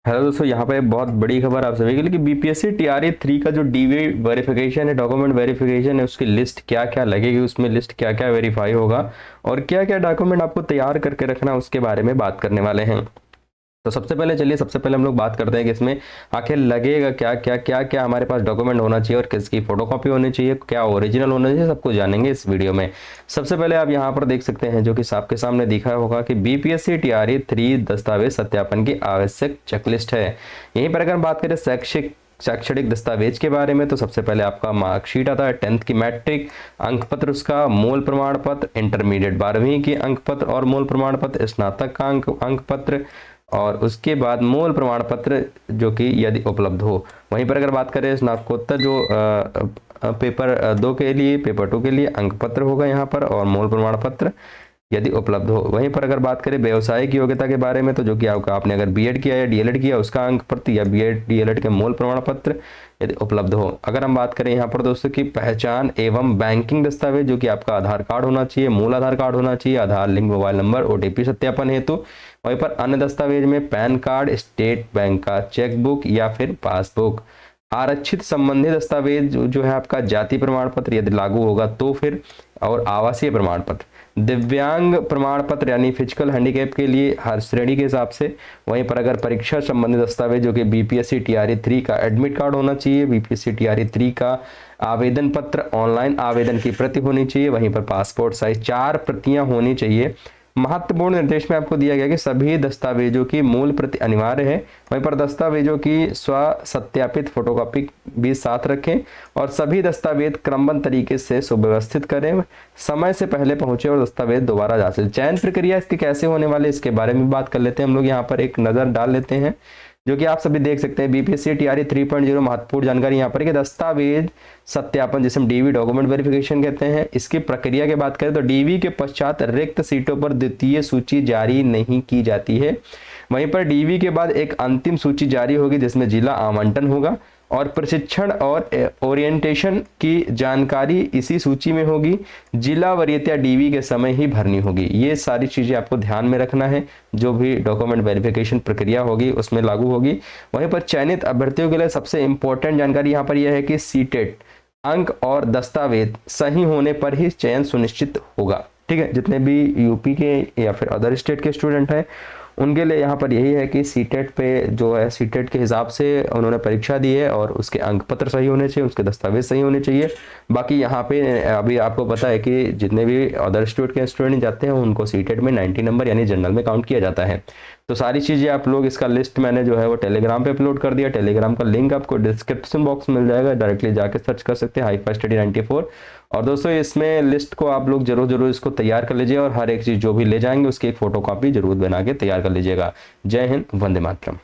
Hello दोस्तों, यहाँ पे बहुत बड़ी खबर आप सभी के लिए कि बीपीएससी टीआरई 3 का जो डीवी वेरिफिकेशन है, डॉक्यूमेंट वेरिफिकेशन है, उसकी लिस्ट क्या क्या लगेगी, उसमें लिस्ट क्या क्या वेरीफाई होगा और क्या क्या डॉक्यूमेंट आपको तैयार करके रखना, उसके बारे में बात करने वाले हैं। तो सबसे पहले चलिए, सबसे पहले हम लोग बात करते हैं कि इसमें आखिर लगेगा क्या क्या, क्या क्या हमारे पास डॉक्यूमेंट होना चाहिए और किसकी फोटोकॉपी होनी चाहिए, क्या ओरिजिनल होना चाहिए, सब कुछ जानेंगे इस वीडियो में। सबसे पहले आप यहाँ पर देख सकते हैं, जो कि आपके सामने दिखा होगा कि बीपीएससी टीआरई 3 दस्तावेज सत्यापन की आवश्यक चेकलिस्ट है। यहीं पर अगर हम बात करें शैक्षणिक दस्तावेज के बारे में, तो सबसे पहले आपका मार्कशीट आता है, 10th की मैट्रिक, अंक पत्र उसका, मूल प्रमाण पत्र, इंटरमीडिएट 12वीं की अंक पत्र और मूल प्रमाण पत्र, स्नातक का अंक पत्र, और उसके बाद मूल प्रमाण पत्र जो कि यदि उपलब्ध हो। वहीं पर अगर बात करें स्नातकोत्तर जो पेपर 2 के लिए, पेपर 2 के लिए अंक पत्र होगा यहाँ पर, और मूल प्रमाण पत्र यदि उपलब्ध हो। वहीं पर अगर बात करें व्यावसायिक योग्यता के बारे में, तो जो कि आपने अगर बीएड किया या डीएलएड किया उसका अंक पत्र, या बीएड डीएलएड के मूल प्रमाण पत्र यदि उपलब्ध हो। अगर हम बात करें यहाँ पर दोस्तों की पहचान एवं बैंकिंग दस्तावेज, जो कि आपका आधार कार्ड होना चाहिए, मूल आधार कार्ड होना चाहिए, आधार लिंक मोबाइल नंबर, ओटीपी सत्यापन हेतु। वहीं पर अन्य दस्तावेज में पैन कार्ड, स्टेट बैंक का चेकबुक या फिर पासबुक। आरक्षित संबंधी दस्तावेज जो है आपका जाति प्रमाण पत्र यदि लागू होगा तो फिर, और आवासीय प्रमाण पत्र, दिव्यांग प्रमाण पत्र यानी फिजिकल हैंडीकैप के लिए हर श्रेणी के हिसाब से। वहीं पर अगर परीक्षा संबंधी दस्तावेज जो कि बीपीएससी टीआरई 3 का एडमिट कार्ड होना चाहिए, बीपीएससी टीआरई 3 का आवेदन पत्र, ऑनलाइन आवेदन की प्रति होनी चाहिए। वहीं पर पासपोर्ट साइज 4 प्रतियां होनी चाहिए। महत्वपूर्ण निर्देश में आपको दिया गया कि सभी दस्तावेजों की मूल प्रति अनिवार्य है। वहीं पर दस्तावेजों की स्व सत्यापित फोटोकॉपी भी साथ रखें और सभी दस्तावेज क्रमबद्ध तरीके से सुव्यवस्थित करें। समय से पहले पहुंचे और दस्तावेज दोबारा जांचें। चयन प्रक्रिया इसकी कैसे होने वाली, इसके बारे में बात कर लेते हैं। हम लोग यहाँ पर एक नजर डाल लेते हैं, जो कि आप सभी देख सकते हैं। बीपीएससी टीआरई 3.0 महत्वपूर्ण जानकारी यहाँ पर कि दस्तावेज सत्यापन, जिसे हम डीवी डॉक्यूमेंट वेरिफिकेशन कहते हैं, इसकी प्रक्रिया की बात करें तो डीवी के पश्चात रिक्त सीटों पर द्वितीय सूची जारी नहीं की जाती है। वहीं पर डीवी के बाद एक अंतिम सूची जारी होगी जिसमें जिला आवंटन होगा और प्रशिक्षण और ओरिएंटेशन की जानकारी इसी सूची में होगी। जिला वरीयता डीवी के समय ही भरनी होगी। ये सारी चीजें आपको ध्यान में रखना है, जो भी डॉक्यूमेंट वेरिफिकेशन प्रक्रिया होगी उसमें लागू होगी। वहीं पर चयनित अभ्यर्थियों के लिए सबसे इंपॉर्टेंट जानकारी यहाँ पर यह है कि सीटेट अंक और दस्तावेज सही होने पर ही चयन सुनिश्चित होगा। ठीक है, जितने भी यूपी के या फिर अदर स्टेट के स्टूडेंट हैं उनके लिए यहाँ पर यही है कि सीटेट पे जो है, सीटेट के हिसाब से उन्होंने परीक्षा दी है और उसके अंक पत्र सही होने चाहिए, उसके दस्तावेज सही होने चाहिए। बाकी यहाँ पे अभी आपको पता है कि जितने भी अदर स्टेट के स्टूडेंट जाते हैं उनको सीटेट में 90 नंबर यानी जनरल में काउंट किया जाता है। तो सारी चीज़ें आप लोग, इसका लिस्ट मैंने जो है वो टेलीग्राम पे अपलोड कर दिया। टेलीग्राम का लिंक आपको डिस्क्रिप्शन बॉक्स में मिल जाएगा, डायरेक्टली जाके सर्च कर सकते हैं हाईफाई स्टडी 94। और दोस्तों इसमें लिस्ट को आप लोग जरूर इसको तैयार कर लीजिए और हर एक चीज़ जो भी ले जाएंगे उसकी एक फोटो कॉपी जरूर बना के तैयार कर लीजिएगा। जय हिंद, वंदे मातरम।